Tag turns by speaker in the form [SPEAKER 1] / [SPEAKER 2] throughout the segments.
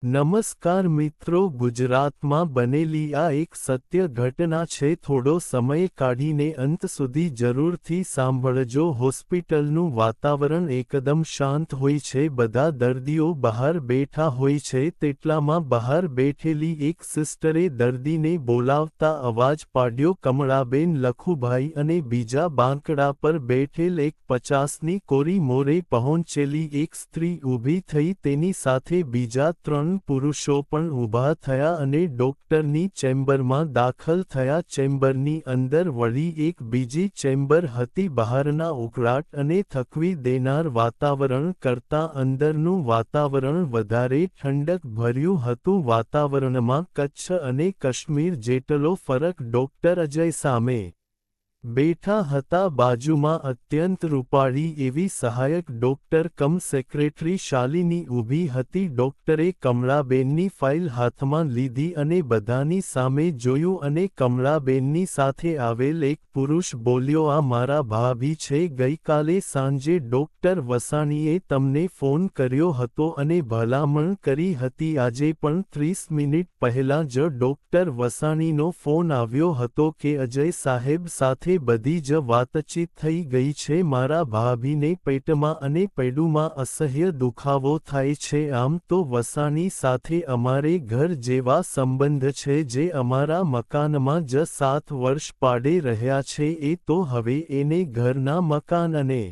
[SPEAKER 1] નમસ્કાર મિત્રો, ગુજરાતમાં બનેલી આ એક સત્ય ઘટના છે. થોડો સમય કાઢીને અંત સુધી જરૂરથી સાંભળજો. હોસ્પિટલનું વાતાવરણ એકદમ શાંત હોય છે. બધા દર્દીઓ બહાર બેઠા હોય છે. તેટલામાં બહાર બેઠેલી એક સિસ્ટરે દર્દીને બોલાવતા અવાજ પાડ્યો, કમળાબેન લખુભાઈ. અને બીજા બાંકડા પર બેઠેલ એક 50ની કોરી મોરે પહોંચેલી એક સ્ત્રી ઊભી થઈ. તેની સાથે બીજા 3 પુરુષો પણ ઊભા થયા અને ડોક્ટરની ચેમ્બરમાં દાખલ થયા. ચેમ્બરની અંદર વળી એક બીજી ચેમ્બર હતી. બહારના ઉકળાટ અને થકવી દેનાર વાતાવરણ કરતાં અંદરનું વાતાવરણ વધારે ઠંડક ભર્યું હતું. વાતાવરણમાં કચ્છ અને કાશ્મીર જેટલો ફરક. ડોક્ટર અજય સામે બેઠા હતા. બાજુમાં અત્યંત રૂપાળી એવી સહાયક ડોક્ટર કમ સેક્રેટરી શાલિની ઊભી હતી. ડોક્ટરે કમળાબેનની ફાઇલ હાથમાં લીધી અને બધાની સામે જોયું અને કમળાબેનની સાથે આવેલ એક પુરુષ બોલ્યો, આ મારા ભાભી છે. ગઈકાલે સાંજે ડોક્ટર વસાણીએ તમને ફોન કર્યો હતો અને ભલામણ કરી હતી. આજે પણ 30 મિનિટ પહેલાં જ ડોક્ટર વસાણીનો ફોન આવ્યો હતો કે અજય સાહેબ સાથે બધી જ વાતચીત થઈ ગઈ છે. મારા ભાભીને પેટમાં અને પૈડુમાં અસહ્ય દુખાવો થાય છે. આમ તો વસાણી સાથે અમારે ઘર જેવા સંબંધ છે, જે અમારા મકાનમાં જ 7 વર્ષ પાડે રહ્યા છે. એ તો હવે એને ઘરના મકાન અને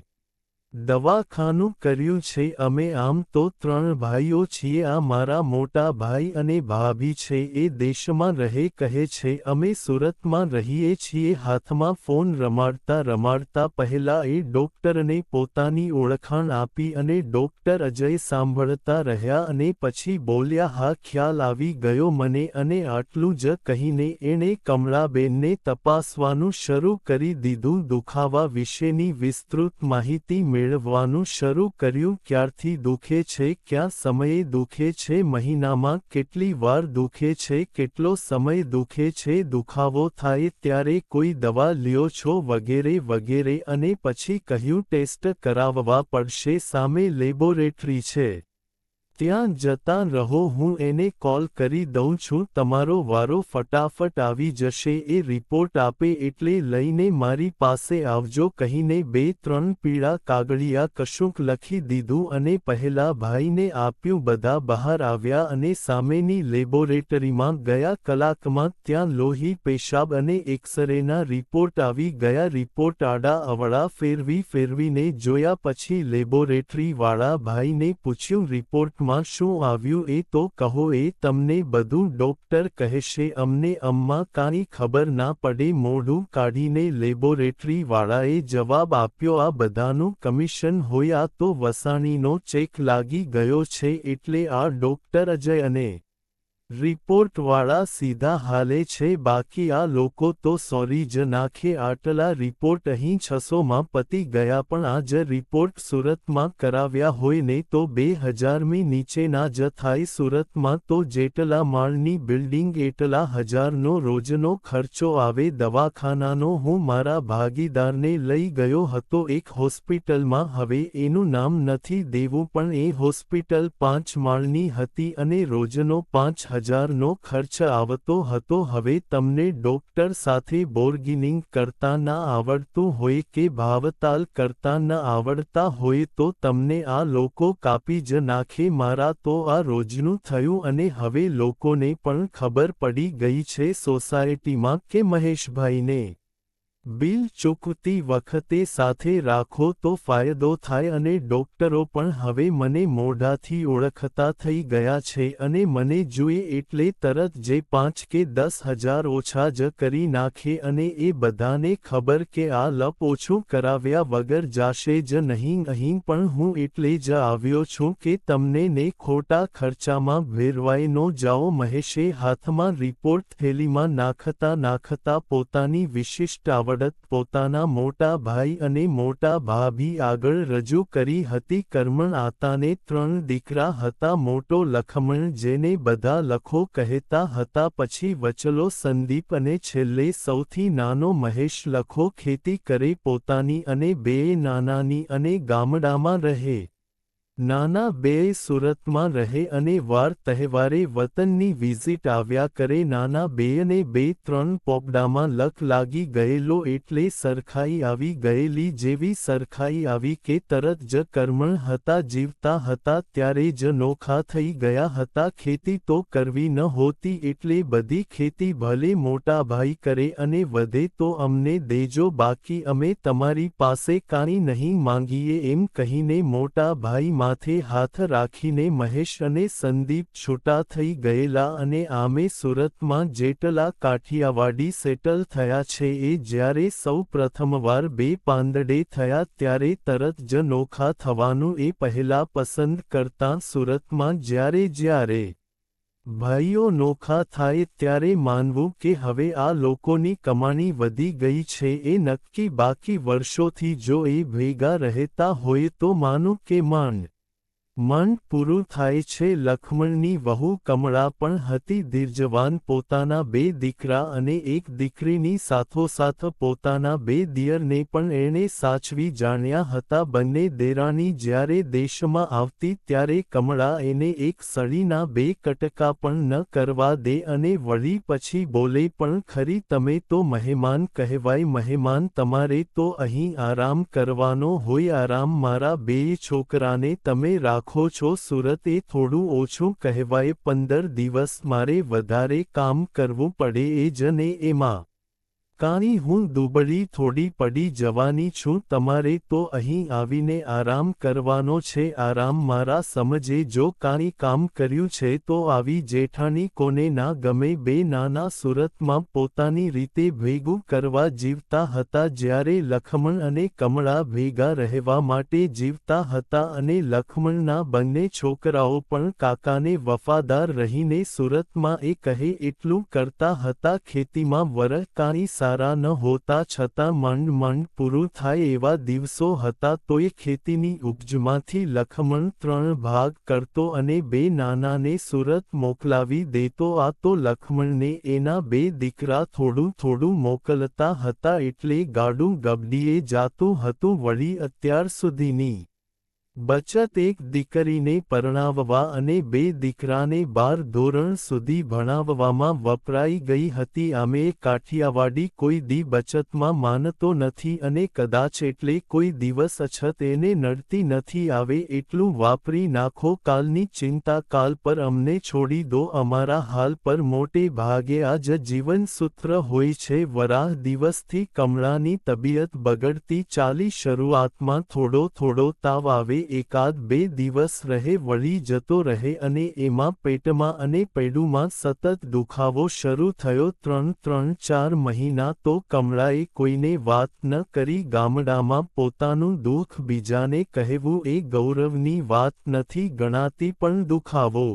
[SPEAKER 1] દવાખાનું કર્યું છે. અમે આમ તો 3 ભાઈઓ છીએ. આ મારા મોટા ભાઈ અને ભાભી છે. એ દેશમાં રહે કહે છે. અમે સુરતમાં રહીએ છીએ. હાથમાં ફોન રમાડતા પહેલા એ ડોક્ટરને પોતાની ઓળખાણ આપી અને ડોક્ટર અજય સાંભળતા રહ્યા અને પછી બોલ્યા, હા, ખ્યાલ આવી ગયો મને. અને આટલું જ કહીને એણે કમળાબેનને તપાસવાનું શરૂ કરી દીધું. દુખાવા વિશેની વિસ્તૃત માહિતી મેળવવાનું શરૂ કર્યું. ક્યારથી દુખે છે, કયા સમયે દુખે છે, મહિનામાં કેટલી વાર દુખે છે, કેટલો સમય દુખે છે, દુખાવો થાય ત્યારે કોઈ દવા લ્યો છો, વગેરે વગેરે. અને પછી કહ્યું, ટેસ્ટ કરાવવા પડશે. સામે લેબોરેટરી છે, ત્યાં જતા રહો. હું એને કોલ કરી દઉં છું. તમારો વારો ફટાફટ આવી જશે. એ રિપોર્ટ આપે એટલે લઈને મારી પાસે આવજો કહીને 2-3 પીળા કાગળિયા કશુંક લખી દીધું અને પહેલા ભાઈને આપ્યું. બધા બહાર આવ્યા અને સામેની લેબોરેટરીમાં ગયા. કલાકમાં ત્યાં લોહી, પેશાબ અને એક્સરેના રિપોર્ટ આવી ગયા. રિપોર્ટ આડા અવળા ફેરવીને જોયા પછી લેબોરેટરીવાળા ભાઈને પૂછ્યું, રિપોર્ટમાં શું આવ્યું એ તો કહો. એ તમને બધું ડોક્ટર કહેશે. અમને અમ્મા કાંઈ ખબર ના પડે. મોઢું કાઢીને લેબોરેટરીવાળાએ જવાબ આપ્યો, આ બધાનું કમિશન હોય. આ તો વસાણીનો ચેક લાગી ગયો છે. એટલે આ ડોક્ટર અજય અને રિપોર્ટવાળા સીધા હાલે છે. બાકી આ લોકો તો સોરી જ નાખે. આટલા રિપોર્ટ અહીં 600માં પતી ગયા. પણ આ જ રિપોર્ટ સુરતમાં કરાવ્યા હોય ને તો 2000મી નીચેના જ થાય. સુરતમાં તો જેટલા માળની બિલ્ડિંગ એટલા હજારનો રોજનો ખર્ચો આવે દવાખાનાનો. હું મારા ભાગીદારને લઈ ગયો હતો એક હોસ્પિટલમાં. હવે એનું નામ નથી દેવું, પણ એ હોસ્પિટલ 5 માળની હતી અને રોજનો 5000નો ખર્ચ આવતો હતો. હવે તમને ડોક્ટર સાથે બોર્ગિનિંગ કરતા ના આવડતું હોય કે ભાવતાલ કરતા ન આવડતા હોય તો તમને આ લોકો કાપી જ નાખે. મારા તો આ રોજનું થયું અને હવે લોકોને પણ ખબર પડી ગઈ છે સોસાયટીમાં કે મહેશભાઈને બિલ ચૂકવતી વખતે સાથે રાખો તો ફાયદો થાય. અને ડોક્ટરો પણ હવે મને મોઢાથી ઓળખતા થઈ ગયા છે અને મને જુએ એટલે તરત જે 5 કે 10 હજાર ઓછા જ કરી નાખે. અને એ બધાને ખબર કે આ લપ ઓછું કરાવ્યા વગર જાશે જ નહીં. અહીં પણ હું એટલે જ આવ્યો છું કે તમને ને ખોટા ખર્ચામાં ભેરવાઈ ન જાઓ. મહેશે હાથમાં રિપોર્ટ થેલીમાં નાખતા પોતાની વિશિષ્ટ આવડત પોતાના મોટા ભાઈ અને મોટા ભાભી આગળ રજૂ કરી હતી. કરમણ આતાને 3 દીકરા હતા. મોટો લખમણ, જેને બધા લખો કહેતા હતા, પછી વચલો સંદીપ અને છેલ્લે સૌથી નાનો મહેશ. લખો ખેતી કરે પોતાની અને 2 નાનાની અને ગામડામાં રહે નાના બેય સુરતમાં રહે અને વાર તહેવારે વતનની વિઝિટ આવ્યા કરે. નાના બેયને 2-3 પોપડામાં લક લાગી ગયેલો એટલે સરખાઈ આવી ગયેલી. જેવી સરખાઈ આવી કે તરત જ કર્મણ હતા, જીવતા હતા ત્યારે જ નોખા થઈ ગયા હતા. ખેતી તો કરવી નહોતી એટલે બધી ખેતી ભલે મોટા ભાઈ કરે અને વધે તો અમને દેજો, બાકી અમે તમારી પાસે કાંઈ નહીં માંગીએ એમ કહીને મોટા ભાઈ માથે હાથ રાખીને મહેશ અને સંદીપ છૂટા થઈ ગયેલા. અને આમે સુરતમાં જેટલા કાઠિયાવાડી સેટલ થયા છે એ જ્યારે સૌ પ્રથમવાર બે પાંદડે થયા ત્યારે તરત જ નોખા થવાનું એ પહેલા પસંદ કરતાં. સુરતમાં જ્યારે ભાઈઓ નોખા થાય ત્યારે માનવું કે હવે આ લોકોની કમાણી વધી ગઈ છે એ નક્કી. બાકી વર્ષોથી જો એ ભેગા રહેતા હોય તો માનું કે માંડ પૂરું થાય છે. લખમણની વહુ કમળા પણ હતી ધીરજવાન. પોતાના 2 દીકરા અને 1 દીકરીની સાથોસાથ પોતાના 2 દિયરને પણ એણે સાચવી જાણ્યા હતા. બંને દેરાણી જ્યારે દેશમાં આવતી ત્યારે કમળા એને એક સળીના 2 કટકા પણ ન કરવા દે અને વળી પછી બોલે પણ ખરી, તમે તો મહેમાન કહેવાય, મહેમાન તમારે તો અહીં આરામ કરવાનો હોય. આરામ મારા 2 છોકરાને તમે રાખો છો. સુરત એ થોડું ઓછું કહેવાય. 15 દિવસ મારે વધારે કામ કરવું પડે એ જ ને એમાં કાંઈ હું દુબળી થોડી પડી જવાની છું. તમારે તો અહીં આવીને આરામ કરવાનો છે. આરામ મારા સમજે જો કાંઈ કામ કર્યું છે તો આવી જેઠાણી કોને ના ગમે. 2 નાના સુરતમાં પોતાની રીતે ભેગું કરવા જીવતા હતા. જ્યારે લખમણ અને કમળા ભેગા રહેવા માટે જીવતા હતા અને લખમણના બંને છોકરાઓ પણ કાકાને વફાદાર રહીને સુરતમાં એ કહે એટલું કરતા હતા. ખેતીમાં વરહ કાંઈ સારા ન હોતા છતાં માંડ પૂરું થાય એવા દિવસો હતા. તોય ખેતીની ઉપજમાંથી લખમણ 3 ભાગ કરતો અને 2 નાનાને સુરત મોકલાવી દેતો. આ તો લખમણને એના 2 દીકરા થોડું મોકલતા હતા એટલે ગાડું ગબડીએ જાતું હતું. વળી અત્યાર સુધીની બચત 1 દીકરીને પરણાવવા અને 2 દીકરાને 12 ધોરણ સુધી ભણાવવામાં વપરાઈ ગઈ હતી. આમે કાઠિયાવાડી કોઈ દી બચતમાં માનતો નથી અને કદાચ એટલે કોઈ દિવસ અછત એને નડતી નથી. આવે એટલું વાપરી નાખો, કાલની ચિંતા કાલ પર અમને છોડી દો. અમારા હાલ પર મોટે ભાગે આ જ જીવનસૂત્ર હોય છે. વરાહ દિવસથી કમળાની તબિયત બગડતી ચાલી. શરૂઆતમાં થોડો તાવ આવે, 1-2 દિવસ રહે, વળી જતો રહે અને એમાં પેટમાં અને પૈડુમાં સતત દુખાવો શરૂ થયો. 3-4 મહિના તો કમળાએ કોઈને વાત ન કરી. ગામડામાં પોતાનું દુઃખ બીજાને કહેવું એ ગૌરવની વાત નથી ગણાતી, પણ દુખાવો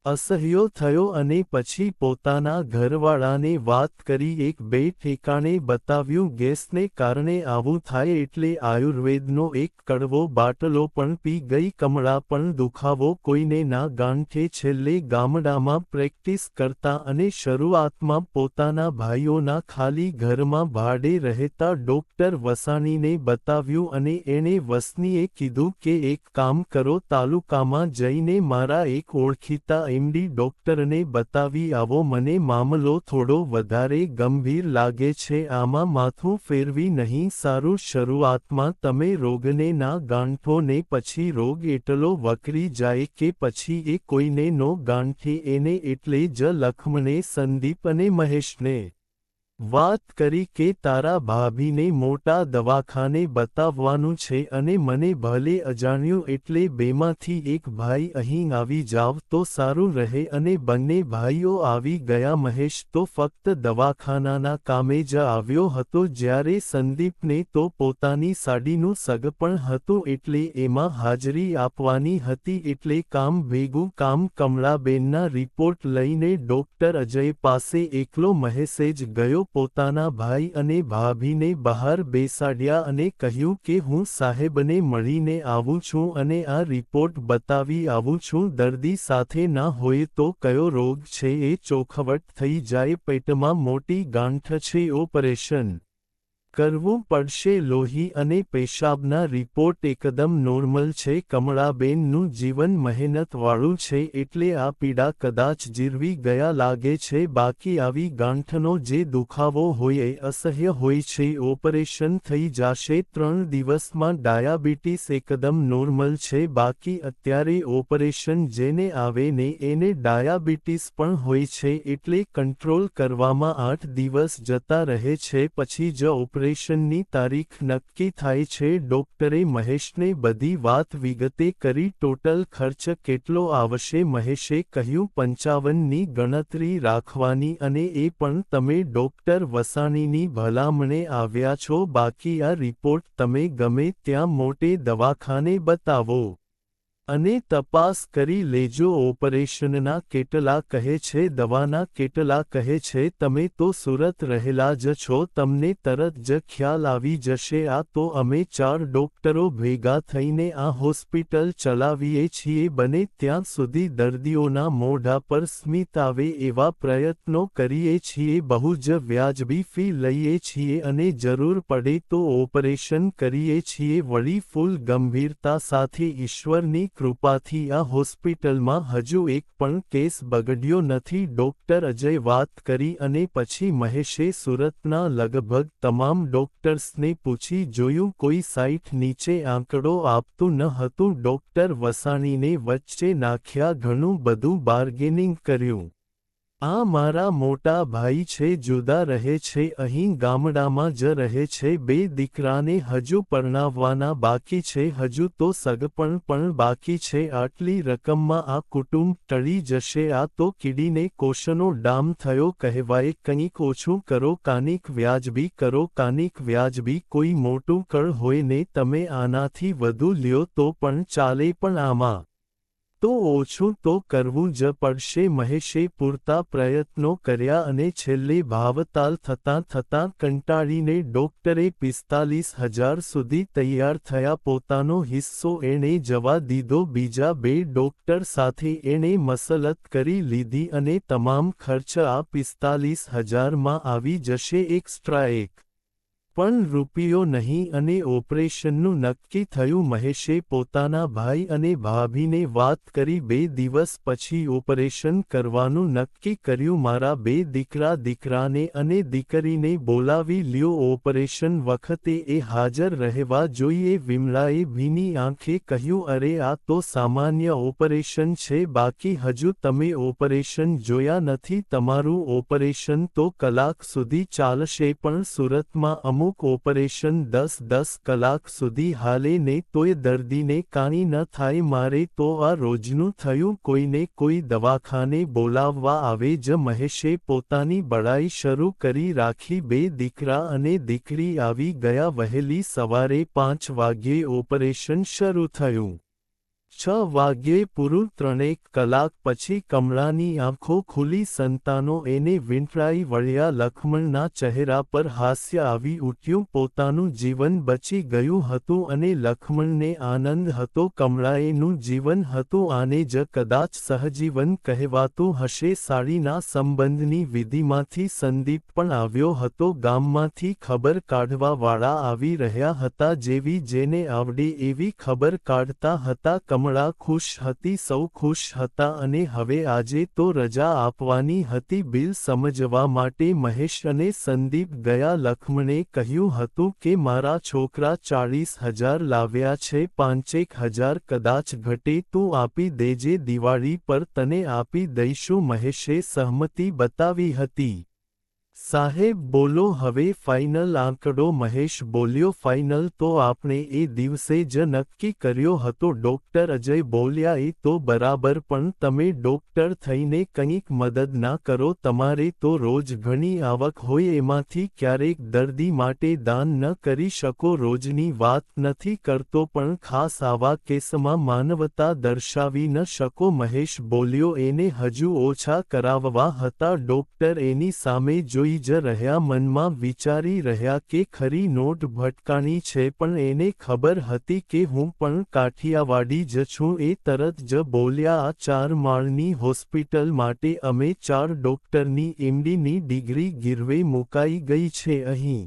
[SPEAKER 1] અસહ્યો થયો અને પછી પોતાના ઘરવાળાને વાત કરી. 1-2 ઠેકાણે બતાવ્યું. ગેસને કારણે આવું થાય એટલે આયુર્વેદનો એક કડવો બાટલો પણ પી ગઈ. કમળા પણ દુખાવો કોઈને ના ગાંઠે. છેલ્લે ગામડામાં પ્રેક્ટિસ કરતા અને શરૂઆતમાં પોતાના ભાઈઓના ખાલી ઘરમાં ભાડે રહેતા ડોક્ટર વસાણીને બતાવ્યું અને એણે વસનીએ કીધું કે એક કામ કરો, તાલુકામાં જઈને મારા એક ઓળખીતા એમડી ડોક્ટરને બતાવી આવો. મને મામલો થોડો વધારે ગંભીર લાગે છે. આમાં માથું ફેરવી નહીં સારું. શરૂઆતમાં તમે રોગને ના ગાંઠો ને પછી રોગ એટલો વકરી જાય કે પછી એ કોઈને નો ગાંઠે. એને એટલે જ લખમણે સંદીપ અને મહેશને વાત કરી કે તારા ભાભીને મોટા દવાખાને બતાવવાનું છે અને મને ભલે અજાણ્યું એટલે બેમાંથી એક ભાઈ અહીં આવી જાવ તો સારું રહે. અને બંને ભાઈઓ આવી ગયા. મહેશ તો ફક્ત દવાખાનાના કામે જ આવ્યો હતો, જ્યારે સંદીપને તો પોતાની સાડીનું સગપણ હતું એટલે એમાં હાજરી આપવાની હતી. એટલે કામ ભેગું કામ. કમળાબેનના રિપોર્ટ લઈને ડોક્ટર અજય પાસે એકલો મહેશે જ ગયો. પોતાના ભાઈ અને ભાભીને બહાર બેસાડ્યા અને કહ્યું કે હું સાહેબને મળીને આવું છું અને આ રિપોર્ટ બતાવી આવું છું. દર્દી સાથે ના હોય તો કયો રોગ છે એ ચોખવટ થઈ જાય. પેટમાં મોટી ગાંઠ છે, ઓપરેશન કરવું પડશે. લોહી અને પેશાબના રિપોર્ટ એકદમ નોર્મલ છે. કમળાબેનનું જીવન મહેનતવાળું છે એટલે આ પીડા કદાચ જીરવી ગયા લાગે છે. બાકી આવી ગાંઠનો જે દુખાવો હોય એ અસહ્ય હોય છે. ઓપરેશન થઈ જશે 3 દિવસમાં. ડાયાબિટીસ એકદમ નોર્મલ છે. બાકી અત્યારે ઓપરેશન જેને આવે ને એને ડાયાબિટીસ પણ હોય છે એટલે કંટ્રોલ કરવામાં 8 દિવસ જતા રહે છે. પછી જ ઓપરેશનની તારીખ નક્કી થાય છે. ડોક્ટરે મહેશને બધી વાત વિગતે કરી. ટોટલ ખર્ચ કેટલો આવશે? મહેશે કહ્યું 55ની ગણતરી રાખવાની અને એ પણ તમે ડોક્ટર વસાણીની ભલામણે આવ્યા છો. બાકી આ રિપોર્ટ તમે ગમે ત્યાં મોટે દવાખાને બતાવો અને તપાસ કરી લેજો. ઓપરેશનના કેટલા કહે છે? દવાના કેટલા કહે છે? તમે તો સુરત રહેલા જ છો, તમને તરત જ ખ્યાલ આવી જશે. આ તો અમે 4 ડોક્ટરો ભેગા થઈને આ હોસ્પિટલ ચલાવીએ છીએ. બને ત્યાં સુધી દર્દીઓના મોઢા પર સ્મિત આવે એવા પ્રયત્નો કરીએ છીએ. બહુ જ વ્યાજબી ફી લઈએ છીએ અને જરૂર પડે તો ઓપરેશન કરીએ છીએ. વળી ફૂલ ગંભીરતા સાથે. ઈશ્વરની કૃપાથી આ હોસ્પિટલમાં હજુ એક પણ કેસ બગડ્યો નથી. ડોક્ટર અજય વાત કરી અને પછી મહેશે સુરતના લગભગ તમામ ડોક્ટર્સને પૂછી જોયું. કોઈ 60 નીચે આંકડો આપતું ન હતું. ડોક્ટર વસાણીને વચ્ચે નાખ્યા. ઘણું બધું બાર્ગેનિંગ કર્યું. આ મારા મોટા ભાઈ છે, જુદા રહે છે, અહીં ગામડામાં જ રહે છે. 2 દીકરાને હજુ પરણાવવાના બાકી છે. હજુ તો સગપણ પણ બાકી છે. આટલી રકમમાં આ કુટુંબ ટળી જશે. આ તો કીડીને કોષનો ડામ થયો કહેવાય. કંઈક ઓછું કરો, કાનિક વ્યાજબી કરો, કાનિક વ્યાજબી. કોઈ મોટું કળ હોય ને તમે આનાથી વધુ લ્યો તો પણ ચાલે, પણ આમાં તો ઓછું તો કરવું જ પડશે. મહેશે પૂરતા પ્રયત્નો કર્યા અને છેલ્લે ભાવતાલ થતાં કંટાળીને ડોક્ટરે 45,000 સુધી તૈયાર થયા. પોતાનો હિસ્સો એણે જવા દીધો. બીજા 2 ડોક્ટર સાથે એણે મસલત કરી લીધી અને તમામ ખર્ચ આ 45,000માં આવી જશે. એક્સ્ટ્રા એક પણ રૂપિયો નહીં. અને ઓપરેશનનું નક્કી થયું. મહેશે પોતાના ભાઈ અને ભાભીને વાત કરી. 2 દિવસ પછી ઓપરેશન કરવાનું નક્કી કર્યું. મારા 2 દીકરાને અને દીકરીને બોલાવી લ્યો. ઓપરેશન વખતે એ હાજર રહેવા જોઈએ. વિમળાએ ભીની આંખે કહ્યું, અરે આ તો સામાન્ય ઓપરેશન છે. બાકી હજુ તમે ઓપરેશન જોયા નથી. તમારું ઓપરેશન તો કલાક સુધી ચાલશે, પણ સુરતમાં અમુક ઓપરેશન 10 કલાક સુધી હાલે ને તોય દર્દીને કાંઈ ન થાય. મારે તો આ રોજનું થયું. કોઈને કોઈ દવાખાને બોલાવવા આવે જ. મહેશે પોતાની બડાઈ શરૂ કરી રાખી. 2 દીકરા અને દીકરી આવી ગયા. વહેલી સવારે 5 વાગ્યે ઓપરેશન શરૂ થયું. 6 વાગ્યે પૂરું. 3 કલાક પછી કમળાની આંખો ખુલી. સંતાનો એને વીંટળાઈ વળ્યા. લક્ષ્મણના ચહેરા પર હાસ્ય આવી ઉઠ્યું. પોતાનું જીવન બચી ગયું હતું અને લક્ષ્મણને આનંદ હતો. કમળાએનું જીવન હતું. આને જ કદાચ સહજીવન કહેવાતું હશે. સાડીના સંબંધની વિધિમાંથી સંદીપ પણ આવ્યો હતો. ગામમાંથી ખબર કાઢવાવાળા આવી રહ્યા હતા. જેવી જેને આવડે એવી ખબર કાઢતા હતા. કમળા ખુશ હતી, સૌ ખુશ હતા અને હવે આજે તો રજા આપવાની હતી. બિલ સમજવા માટે મહેશ અને સંદીપ ગયા. લક્ષ્મણે કહ્યું હતું કે મારા છોકરા 40,000 લાવ્યા છે. 5,000 કદાચ ઘટે, તું આપી દેજે. દિવાળી પર તને આપી દઈશું. મહેશે સહમતિ બતાવી હતી. સાહેબ બોલો હવે ફાઇનલ આંકડો? મહેશ બોલ્યો, ફાઇનલ તો આપણે એ દિવસે જ નક્કી કર્યો હતો. ડોક્ટર અજય બોલ્યા, એ તો બરાબર, પણ તમે ડોક્ટર થઈને કંઈક મદદ ના કરો? તમારે તો રોજ ઘણી આવક હોય, એમાંથી ક્યારેક દર્દી માટે દાન ન કરી શકો? રોજની વાત નથી કરતો, પણ ખાસ આવા કેસમાં માનવતા દર્શાવી ન શકો? મહેશ બોલ્યો, એને હજુ ઓછા કરાવવા હતા. ડોક્ટર એની સામે જોઈ જ રહ્યા. મનમાં વિચારી રહ્યા કે ખરી નોટ ભટકાણી છે, પણ એને ખબર હતી કે હું પણ કાઠિયાવાડી જ છું. એ તરત જ બોલ્યા, આ 4 માળની હોસ્પિટલ માટે અમે 4 ડોક્ટરની MDની ડિગ્રી ગીરવે મુકાઈ ગઈ છે. અહીં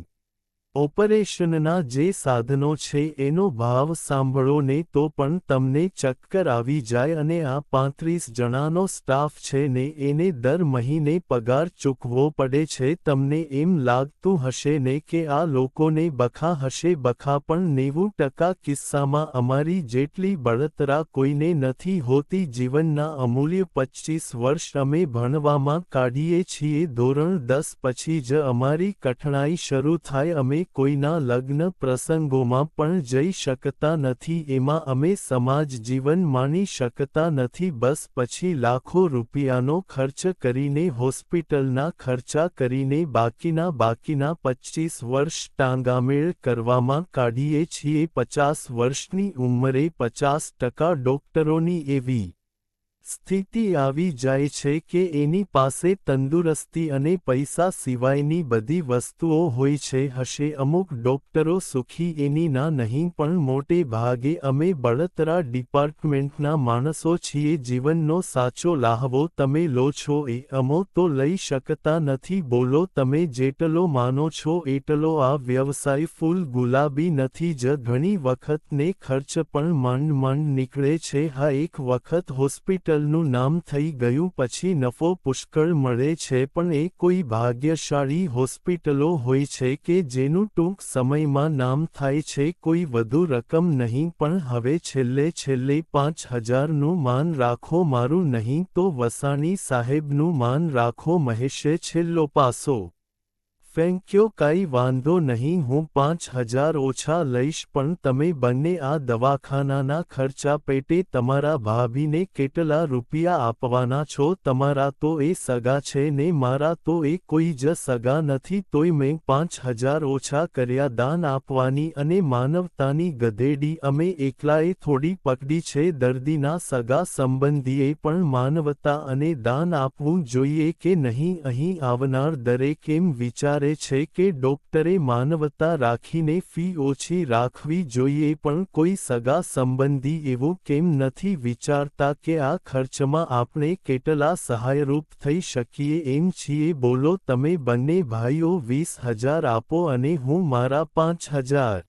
[SPEAKER 1] ઓપરેશનના જે સાધનો છે એનો ભાવ સાંભળો ને તો પણ તમને ચક્કર આવી જાય અને આ 35 જણાનો સ્ટાફ છે ને એને દર મહિને પગાર ચૂકવવો પડે છે. તમને એમ લાગતું હશે ને કે આ લોકોને બખા હશે. બખા પણ 90% કિસ્સામાં અમારી જેટલી બળતરા કોઈને નથી હોતી. જીવનના અમૂલ્ય 25 વર્ષ અમે ભણવામાં કાઢીએ છીએ. ધોરણ 10 પછી જ અમારી કઠણાઈ શરૂ થાય. અમે કોઈના લગ્ન પ્રસંગોમાં પણ જઈ શકતા નથી. એમાં અમે સમાજ જીવન માણી શકતા નથી. બસ પછી લાખો રૂપિયાનો ખર્ચ કરીને હોસ્પિટલના ખર્ચા કરીને બાકીના 25 વર્ષ ટાંગામેળ કરવામાં કાઢીએ છીએ. 50 વર્ષની ઉંમરે 50% ડોક્ટરોની એવી સ્થિતિ આવી જાય છે કે એની પાસે તંદુરસ્તી અને પૈસા સિવાયની બધી વસ્તુઓ હોય છે. હશે અમુક ડોક્ટરો સુખી એની ના નહીં, પણ મોટે ભાગે અમે બળતરા ડિપાર્ટમેન્ટના માણસો છીએ. જીવનનો સાચો લાહવો તમે લો છો એ અમો તો લઈ શકતા નથી. બોલો તમે જેટલો માનો છો એટલો. આ વ્યવસાય ફૂલ ગુલાબી નથી જ. ઘણી વખત ને ખર્ચ પણ માંડ નીકળે છે. હા, એક વખત હોસ્પિટલનું નામ થઈ ગયું પછી નફો પુષ્કળ મળે છે, પણ એ કોઈ ભાગ્યશાળી હોસ્પિટલો હોય છે કે જેનું ટૂંક સમયમાં નામ થાય છે. કોઈ વધુ રકમ નહીં, પણ હવે છેલ્લે 5000નું માન રાખો. મારું નહીં તો વસાણી સાહેબનું માન રાખો. મહેશે છેલ્લો પાસો ફેંક્યો. કાંઈ વાંધો નહીં, હું 5000 ઓછા લઈશ, પણ તમે બંને આ દવાખાનાના ખર્ચા પેટે તમારા ભાભીને કેટલા રૂપિયા આપવાના છો? તમારા તો એ સગા છે ને મારા તો એ કોઈ જ સગા નથી. તોય મેં 5000 ઓછા કર્યા. દાન આપવાની અને માનવતાની ગધેડી અમે એકલાએ થોડી પકડી છે. દર્દીના સગા સંબંધીએ પણ માનવતા અને દાન આપવું જોઈએ કે નહીં? અહીં આવનાર દરેક એમ વિચારે છે કે ડોક્ટરે માનવતા રાખીને ફી ઓછી રાખવી જોઈએ, પણ કોઈ સગા સંબંધી એવું કેમ નથી વિચારતા કે આ ખર્ચમાં આપણે કેટલા સહાયરૂપ થઈ શકીએ એમ છીએ? બોલો તમે બંને ભાઈઓ 20000 આપો અને હું મારા 5000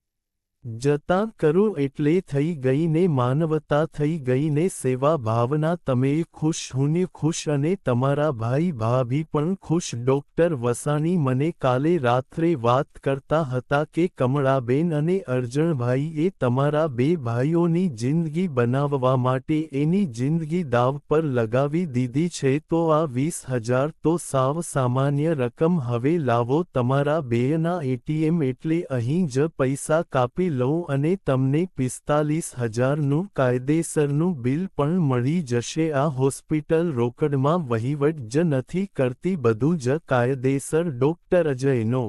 [SPEAKER 1] જતાં કરું એટલે થઈ ગઈ ને માનવતા, થઈ ગઈ ને સેવા ભાવના. તમે ખુશ, હું ખુશ અને તમારા ભાઈ ભાભી પણ ખુશ. ડોક્ટર વસાણી મને કાલે રાત્રે વાત કરતા હતા કે કમળાબેન અને અરજણભાઈ એ તમારા બે ભાઈઓની જિંદગી બનાવવા માટે એની જિંદગી દાવ પર લગાવી દીધી છે. તો આ 20000 તો સાવ સામાન્ય રકમ. હવે લાવો તમારા બેયના એટીએમ એટલે અહીં જ પૈસા કાપી લઉં અને તમને 45000નું કાયદેસરનું બિલ પણ મળી જશે. આ હોસ્પિટલ રોકડમાં વહીવટ જ નથી કરતી, બધું જ કાયદેસર. ડોક્ટર અજયનો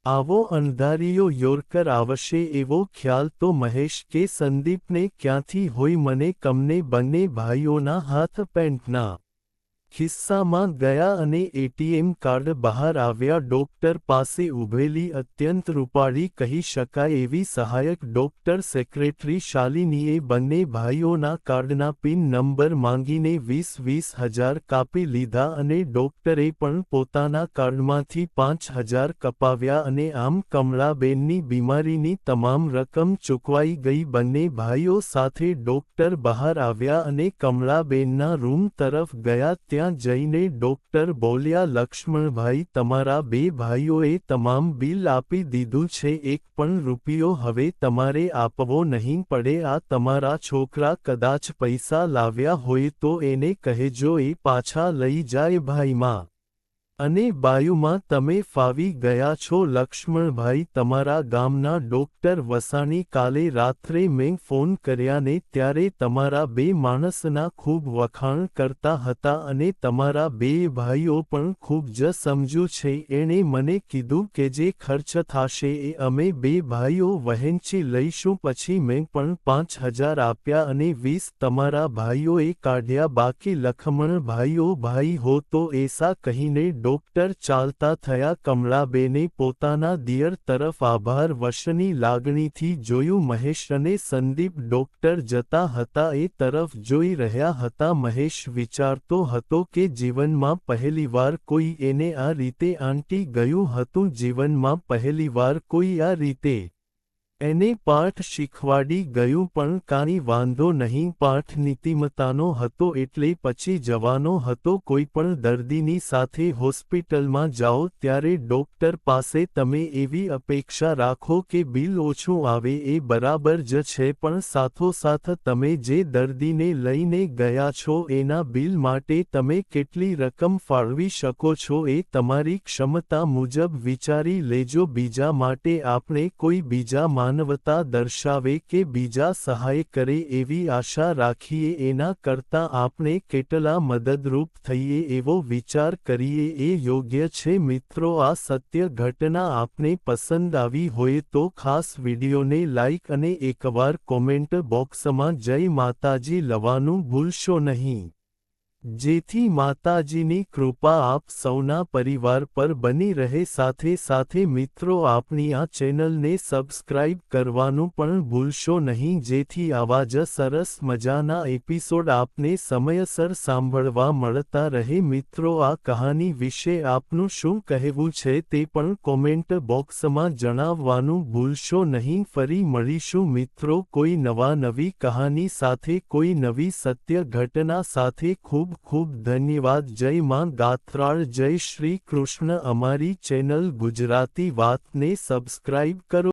[SPEAKER 1] આવો અણધાર્યો યોર્કર આવશે એવો ખ્યાલ તો મહેશ કે સંદીપને ક્યાંથી હોય? મને કમને બંને ભાઈઓના હાથ પેન્ટના ખિસ્સામાં ગયા અને એટીએમ કાર્ડ બહાર આવ્યા. ડોક્ટર પાસે ઊભેલી અત્યંત રૂપાળી કહી શકાય એવી સહાયક ડોક્ટર સેક્રેટરી શાલિનીએ બંને ભાઈઓના કાર્ડના પિન નંબર માંગીને 20,000 કાપી લીધા અને ડોક્ટરે પણ પોતાના કાર્ડમાંથી 5000 કપાવ્યા અને આમ કમળાબેનની બીમારીની તમામ રકમ ચૂકવાઈ ગઈ. બંને ભાઈઓ સાથે ડોક્ટર બહાર આવ્યા અને કમળાબેનના રૂમ તરફ ગયા. ત્યાં જઈને ડોક્ટર બોલ્યા, લક્ષ્મણભાઈ, તમારા બે ભાઈઓએ તમામ બિલ આપી દીધું છે. એક પણ રૂપિયો હવે તમારે આપવો નહીં પડે. આ તમારા છોકરા કદાચ પૈસા લાવ્યા હોય તો એને કહેજો એ પાછા લઈ જાય. ભાઈમાં અને બાયુમાં તમે ફાવી ગયા છો. લક્ષ્મણભાઈ, તમારા ગામના ડોક્ટર વસાણી કાલે રાત્રે મેં ફોન કર્યાને ત્યારે તમારા બે માણસના ખૂબ વખાણ કરતા હતા અને તમારા બે ભાઈઓ પણ ખૂબ જ સમજુ છે. એણે મને કીધું કે જે ખર્ચ થાશે એ અમે બે ભાઈઓ વહેંચી લઈશું. પછી મેં પણ 5000 આપ્યા અને 20 તમારા ભાઈઓએ કાઢ્યા. બાકી લખમણભાઈઓ ભાઈ હો તો એસા કહીને ડોક્ટર ચાલતા થયા. કમળાબેને પોતાના દિયર તરફ આભાર વશની લાગણીથી જોયું. મહેશ અને સંદીપ ડોક્ટર જતા હતા એ તરફ જોઈ રહ્યા હતા. મહેશ વિચારતો હતો કે જીવનમાં પહેલીવાર કોઈ એને આ રીતે આંટી ગયું હતું. જીવનમાં પહેલીવાર કોઈ આ રીતે એને પાઠ શીખવાડી ગયું. પણ કાંઈ વાંધો નહીં, પાઠ નીતિમતાનો હતો એટલે પછી જવાનો હતો. કોઈ પણ દર્દીની સાથે હોસ્પિટલમાં જાઓ ત્યારે ડોક્ટર પાસે તમે એવી અપેક્ષા રાખો કે બિલ ઓછું આવે એ બરાબર જ છે, પણ સાથોસાથ તમે જે દર્દીને લઈને ગયા છો એના બિલ માટે તમે કેટલી રકમ ફાળવી શકો છો એ તમારી ક્ષમતા મુજબ વિચારી લેજો. બીજા માટે આપણે કોઈ બીજા માનવતા દર્શાવે કે બીજા સહાય કરે એવી આશા રાખીએ એના કરતાં આપણે કેટલા મદદરૂપ થઈએ એવો વિચાર કરીએ એ યોગ્ય છે. મિત્રો, આ સત્ય ઘટના આપને પસંદ આવી હોય તો ખાસ વિડીયોને લાઇક અને એકવાર કોમેન્ટ બોક્સમાં જય માતાજી લખવાનું ભૂલશો નહીં, જેથી માતાજીની કૃપા આપ સૌના પરિવાર પર બની રહે. સાથે સાથે મિત્રો, આપણી આ ચેનલને સબસ્ક્રાઇબ કરવાનું પણ ભૂલશો નહીં, જેથી આવા જ સરસ મજાના એપિસોડ આપને સમયસર સાંભળવા મળતા રહે. મિત્રો, આ કહાની વિશે આપનું શું કહેવું છે તે પણ કોમેન્ટ બોક્સમાં જણાવવાનું ભૂલશો નહીં. ફરી મળીશું મિત્રો કોઈ નવી કહાની સાથે, કોઈ નવી સત્ય ઘટના સાથે. ખૂબ ખૂબ ધન્યવાદ. જય માં ગાત્રાળ, જય શ્રી કૃષ્ણ. અમારી ચેનલ ગુજરાતી વાતને સબસ્ક્રાઇબ કરો.